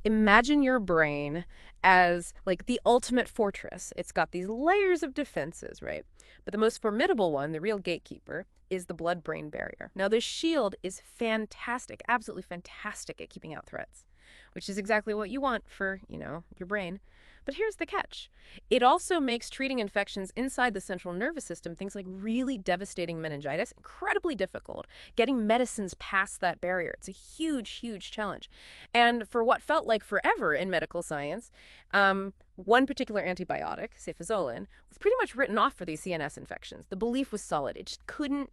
Imagine your brain as like the ultimate fortress. It's got these layers of defenses, right? But the most formidable one, the real gatekeeper, is the blood-brain barrier. Now, this shield is fantastic, absolutely fantastic at keeping out threats, which is exactly what you want for, your brain. But here's the catch. It also makes treating infections inside the central nervous system, things like really devastating meningitis, incredibly difficult. Getting medicines past that barrier, it's a huge, huge challenge. And for what felt like forever in medical science, one particular antibiotic, Cefazolin, was pretty much written off for these CNS infections. The belief was solid. It just couldn't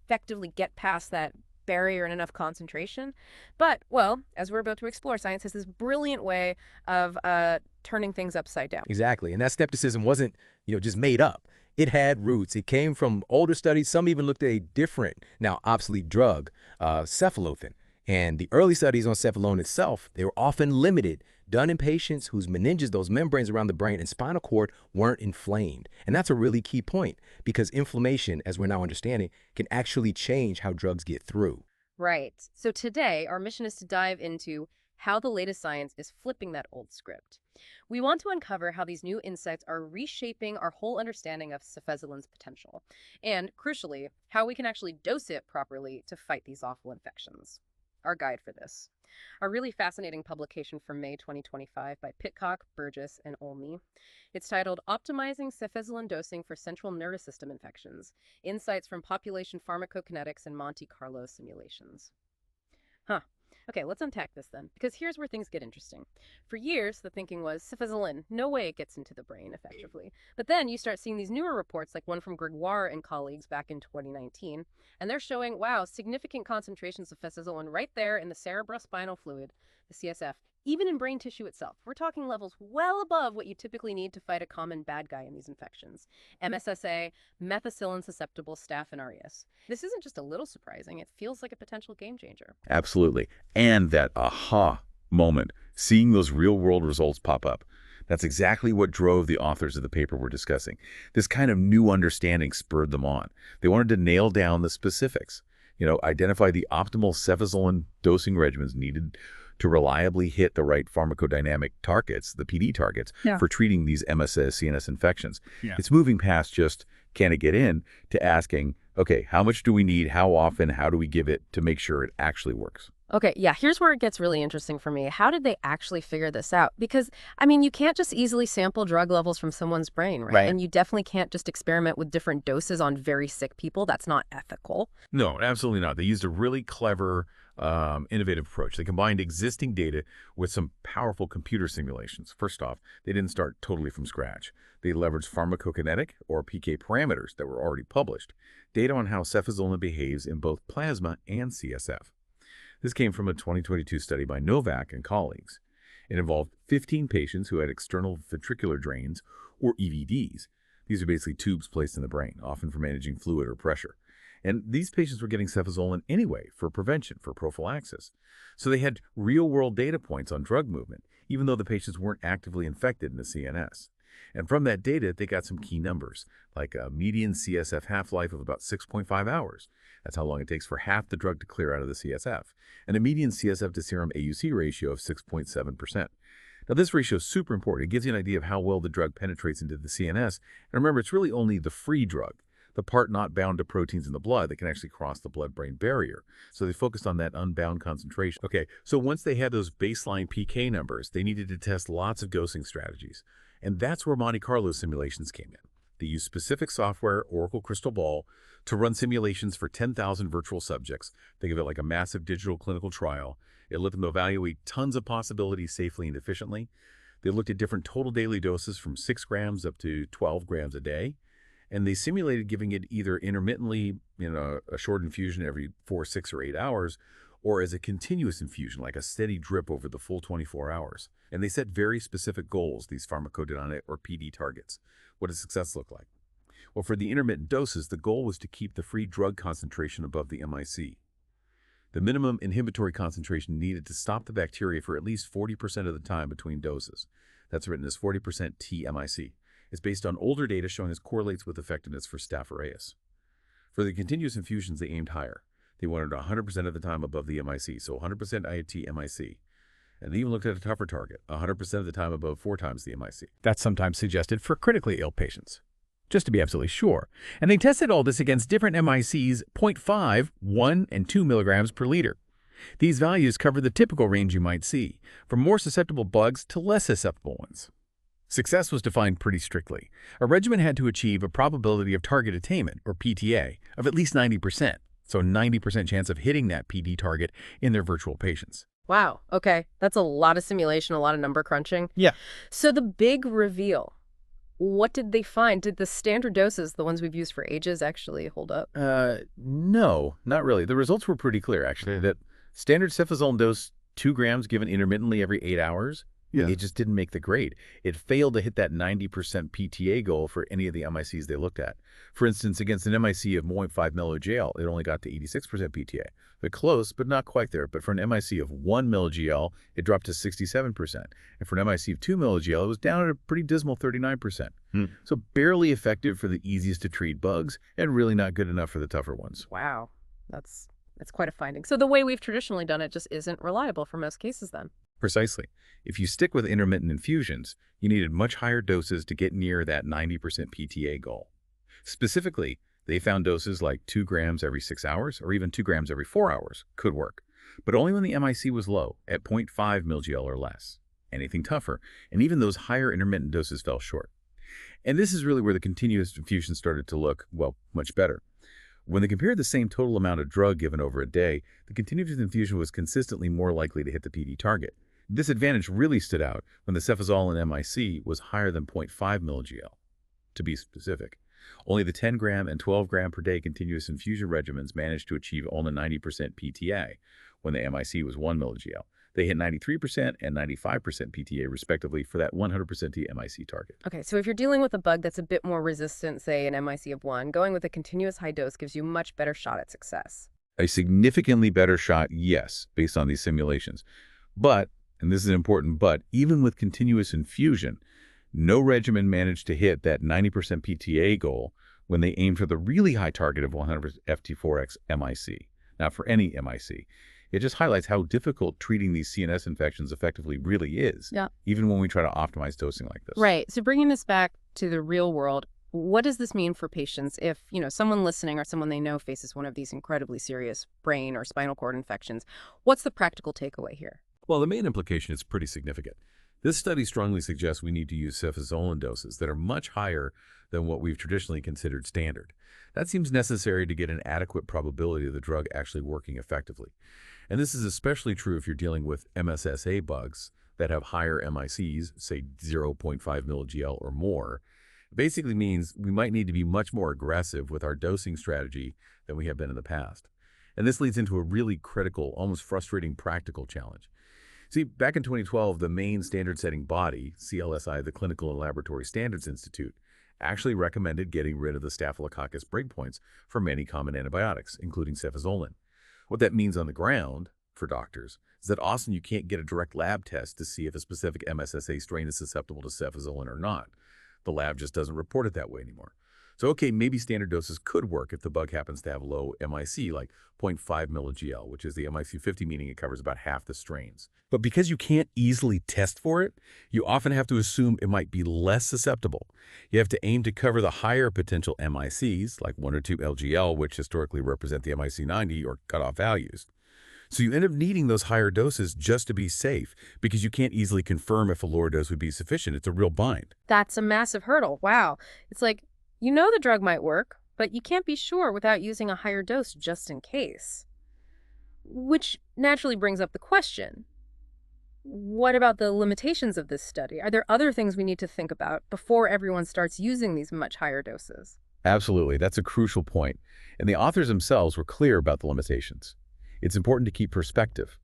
effectively get past that barrier in enough concentration. But, well, as we're about to explore, science has this brilliant way of turning things upside down. Exactly. And that skepticism wasn't, just made up. It had roots. It came from older studies. Some even looked at a different, now obsolete drug, Cefalothin. And the early studies on Cefalothin itself, they were often limited, done in patients whose meninges, those membranes around the brain and spinal cord, weren't inflamed. And that's a really key point because inflammation, as we're now understanding, can actually change how drugs get through. Right. So today, our mission is to dive into how the latest science is flipping that old script. We want to uncover how these new insights are reshaping our whole understanding of cefazolin's potential, and crucially, how we can actually dose it properly to fight these awful infections. Our guide for this. A really fascinating publication from May 2025 by Pitcock, Burgess, and Olney. It's titled Optimizing Cefazolin Dosing for Central Nervous System Infections, Insights from Population Pharmacokinetics and Monte Carlo Simulations. Huh. Okay, let's unpack this then, because here's where things get interesting. For years, the thinking was cefazolin, no way it gets into the brain effectively. But then you start seeing these newer reports, like one from Gregoire and colleagues back in 2019, and they're showing, wow, significant concentrations of cefazolin right there in the cerebrospinal fluid, the CSF, even in brain tissue itself. We're talking levels well above what you typically need to fight a common bad guy in these infections. MSSA, methicillin-susceptible staph aureus. This isn't just a little surprising, it feels like a potential game changer. Absolutely. And that aha moment, seeing those real-world results pop up. That's exactly what drove the authors of the paper we're discussing. This kind of new understanding spurred them on. They wanted to nail down the specifics, identify the optimal cefazolin dosing regimens needed to reliably hit the right pharmacodynamic targets, the PD targets, for treating these MSS CNS infections. Yeah. It's moving past just, can it get in, to asking, okay, how much do we need, how often, how do we give it to make sure it actually works? Okay, yeah, here's where it gets really interesting for me. How did they actually figure this out? Because, you can't just easily sample drug levels from someone's brain, right? And you definitely can't just experiment with different doses on very sick people. That's not ethical. No, absolutely not. They used a really clever, innovative approach. They combined existing data with some powerful computer simulations. First off, they didn't start totally from scratch. They leveraged pharmacokinetic, or PK parameters that were already published, data on how cefazolin behaves in both plasma and CSF. This came from a 2022 study by Novak and colleagues. It involved 15 patients who had external ventricular drains, or EVDs. These are basically tubes placed in the brain, often for managing fluid or pressure. And these patients were getting cefazolin anyway for prevention, for prophylaxis. So they had real-world data points on drug movement, even though the patients weren't actively infected in the CNS. And from that data, they got some key numbers, like a median CSF half-life of about 6.5 hours. That's how long it takes for half the drug to clear out of the CSF. And a median CSF to serum AUC ratio of 6.7%. Now, this ratio is super important. It gives you an idea of how well the drug penetrates into the CNS. And remember, it's really only the free drug, the part not bound to proteins in the blood that can actually cross the blood-brain barrier. So they focused on that unbound concentration. Okay, so once they had those baseline PK numbers, they needed to test lots of dosing strategies. And that's where Monte Carlo simulations came in. They used specific software, Oracle Crystal Ball, to run simulations for 10,000 virtual subjects. Think of it like a massive digital clinical trial. It let them evaluate tons of possibilities safely and efficiently. They looked at different total daily doses from 6 grams up to 12 grams a day. And they simulated giving it either intermittently, a short infusion every 4, 6, or 8 hours, or as a continuous infusion, like a steady drip over the full 24 hours. And they set very specific goals, these pharmacodynamic or PD targets. What does success look like? Well, for the intermittent doses, the goal was to keep the free drug concentration above the MIC. The minimum inhibitory concentration needed to stop the bacteria for at least 40% of the time between doses. That's written as 40% TMIC. It's based on older data showing this correlates with effectiveness for staph aureus. For the continuous infusions, they aimed higher. They wanted 100% of the time above the MIC, so 100% IAT MIC. And they even looked at a tougher target, 100% of the time above 4 times the MIC. That's sometimes suggested for critically ill patients, just to be absolutely sure. And they tested all this against different MICs, 0.5, 1, and 2 milligrams per liter. These values cover the typical range you might see, from more susceptible bugs to less susceptible ones. Success was defined pretty strictly. A regimen had to achieve a probability of target attainment, or PTA, of at least 90%, so 90% chance of hitting that PD target in their virtual patients. Wow. Okay. That's a lot of simulation, a lot of number crunching. Yeah. So the big reveal, what did they find? Did the standard doses, the ones we've used for ages, actually hold up? No, not really. The results were pretty clear, actually, that standard Cefazolin dose, 2 grams given intermittently every 8 hours, it just didn't make the grade. It failed to hit that 90% PTA goal for any of the MICs they looked at. For instance, against an MIC of 0.5 milligel, it only got to 86% PTA. But close, but not quite there. But for an MIC of 1 milligel, it dropped to 67%. And for an MIC of 2 milligel, it was down at a pretty dismal 39%. So barely effective for the easiest to treat bugs, and really not good enough for the tougher ones. Wow. That's quite a finding. So the way we've traditionally done it just isn't reliable for most cases then. Precisely. If you stick with intermittent infusions, you needed much higher doses to get near that 90% PTA goal. Specifically, they found doses like 2 grams every 6 hours or even 2 grams every 4 hours could work, but only when the MIC was low, at 0.5 milligel or less. Anything tougher, and even those higher intermittent doses fell short. And this is really where the continuous infusion started to look, well, much better. When they compared the same total amount of drug given over a day, the continuous infusion was consistently more likely to hit the PD target. This advantage really stood out when the Cefazolin MIC was higher than 0.5 milligel. To be specific, only the 10 gram and 12 gram per day continuous infusion regimens managed to achieve only 90% PTA when the MIC was 1 milligel. They hit 93% and 95% PTA respectively for that 100% T MIC target. Okay, so if you're dealing with a bug that's a bit more resistant, say an MIC of 1, going with a continuous high dose gives you a much better shot at success. A significantly better shot, yes, based on these simulations. But, and this is an important but, even with continuous infusion, no regimen managed to hit that 90% PTA goal when they aimed for the really high target of 100% FT4X MIC. Now, for any MIC. It just highlights how difficult treating these CNS infections effectively really is, even when we try to optimize dosing like this. Right. So bringing this back to the real world, what does this mean for patients if, someone listening or someone they know faces one of these incredibly serious brain or spinal cord infections? What's the practical takeaway here? Well, the main implication is pretty significant. This study strongly suggests we need to use Cefazolin doses that are much higher than what we've traditionally considered standard. That seems necessary to get an adequate probability of the drug actually working effectively. And this is especially true if you're dealing with MSSA bugs that have higher MICs, say 0.5 milligel or more. It basically means we might need to be much more aggressive with our dosing strategy than we have been in the past. And this leads into a really critical, almost frustrating practical challenge. See, back in 2012, the main standard-setting body, CLSI, the Clinical and Laboratory Standards Institute, actually recommended getting rid of the Staphylococcus breakpoints for many common antibiotics, including Cefazolin. What that means on the ground for doctors is that often you can't get a direct lab test to see if a specific MSSA strain is susceptible to Cefazolin or not. The lab just doesn't report it that way anymore. So, okay, maybe standard doses could work if the bug happens to have low MIC, like 0.5 milligel, which is the MIC 50, meaning it covers about half the strains. But because you can't easily test for it, you often have to assume it might be less susceptible. You have to aim to cover the higher potential MICs, like 1 or 2 LGL, which historically represent the MIC 90 or cutoff values. So you end up needing those higher doses just to be safe because you can't easily confirm if a lower dose would be sufficient. It's a real bind. That's a massive hurdle. Wow. It's like, the drug might work, but you can't be sure without using a higher dose just in case. Which naturally brings up the question, what about the limitations of this study? Are there other things we need to think about before everyone starts using these much higher doses? Absolutely. That's a crucial point. And the authors themselves were clear about the limitations. It's important to keep perspective.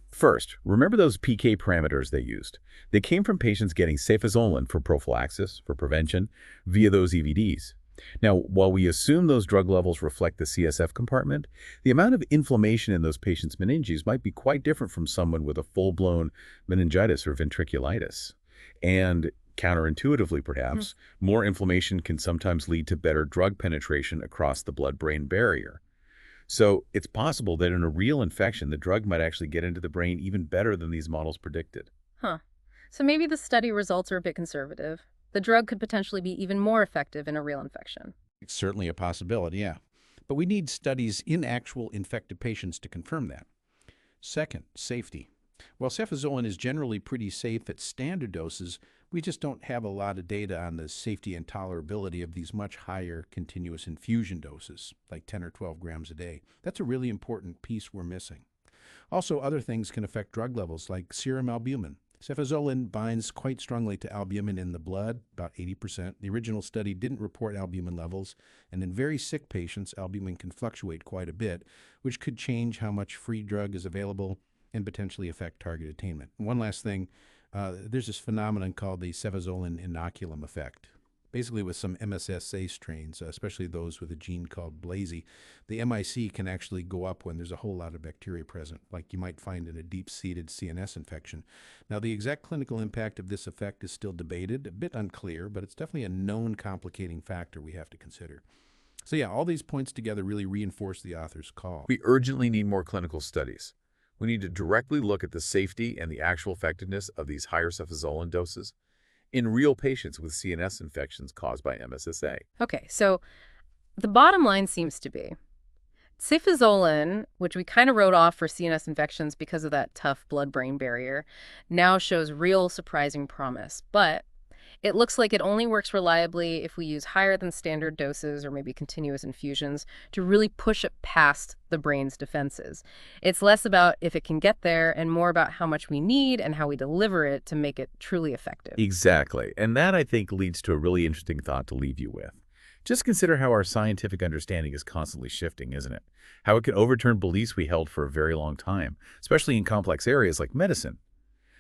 First, remember those PK parameters they used. They came from patients getting Cefazolin for prophylaxis, for prevention, via those EVDs. Now, while we assume those drug levels reflect the CSF compartment, the amount of inflammation in those patients' meninges might be quite different from someone with a full-blown meningitis or ventriculitis. And counterintuitively, perhaps, more inflammation can sometimes lead to better drug penetration across the blood-brain barrier. So it's possible that in a real infection, the drug might actually get into the brain even better than these models predicted. Huh. So maybe the study results are a bit conservative. The drug could potentially be even more effective in a real infection. It's certainly a possibility, yeah. But we need studies in actual infected patients to confirm that. Second, safety. While cefazolin is generally pretty safe at standard doses, we just don't have a lot of data on the safety and tolerability of these much higher continuous infusion doses, like 10 or 12 grams a day. That's a really important piece we're missing. Also, other things can affect drug levels, like serum albumin. Cefazolin binds quite strongly to albumin in the blood, about 80%. The original study didn't report albumin levels, and in very sick patients, albumin can fluctuate quite a bit, which could change how much free drug is available and potentially affect target attainment. One last thing, there's this phenomenon called the Cefazolin inoculum effect. Basically, with some MSSA strains, especially those with a gene called BLAZI, the MIC can actually go up when there's a whole lot of bacteria present, like you might find in a deep-seated CNS infection. Now, the exact clinical impact of this effect is still debated, a bit unclear, but it's definitely a known complicating factor we have to consider. So yeah, all these points together really reinforce the author's call. We urgently need more clinical studies. We need to directly look at the safety and the actual effectiveness of these higher cefazolin doses in real patients with CNS infections caused by MSSA. Okay, so the bottom line seems to be cefazolin, which we kind of wrote off for CNS infections because of that tough blood-brain barrier, now shows real surprising promise. But it looks like it only works reliably if we use higher than standard doses or maybe continuous infusions to really push it past the brain's defenses. It's less about if it can get there and more about how much we need and how we deliver it to make it truly effective. Exactly. And that, I think, leads to a really interesting thought to leave you with. Just consider how our scientific understanding is constantly shifting, isn't it? How it can overturn beliefs we held for a very long time, especially in complex areas like medicine.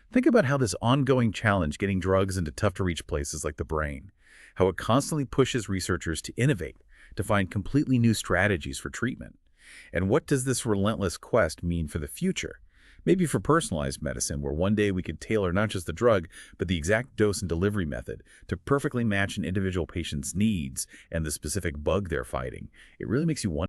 Think about how this ongoing challenge getting drugs into tough-to-reach places like the brain, how it constantly pushes researchers to innovate, to find completely new strategies for treatment. And what does this relentless quest mean for the future? Maybe for personalized medicine, where one day we could tailor not just the drug, but the exact dose and delivery method to perfectly match an individual patient's needs and the specific bug they're fighting. It really makes you wonder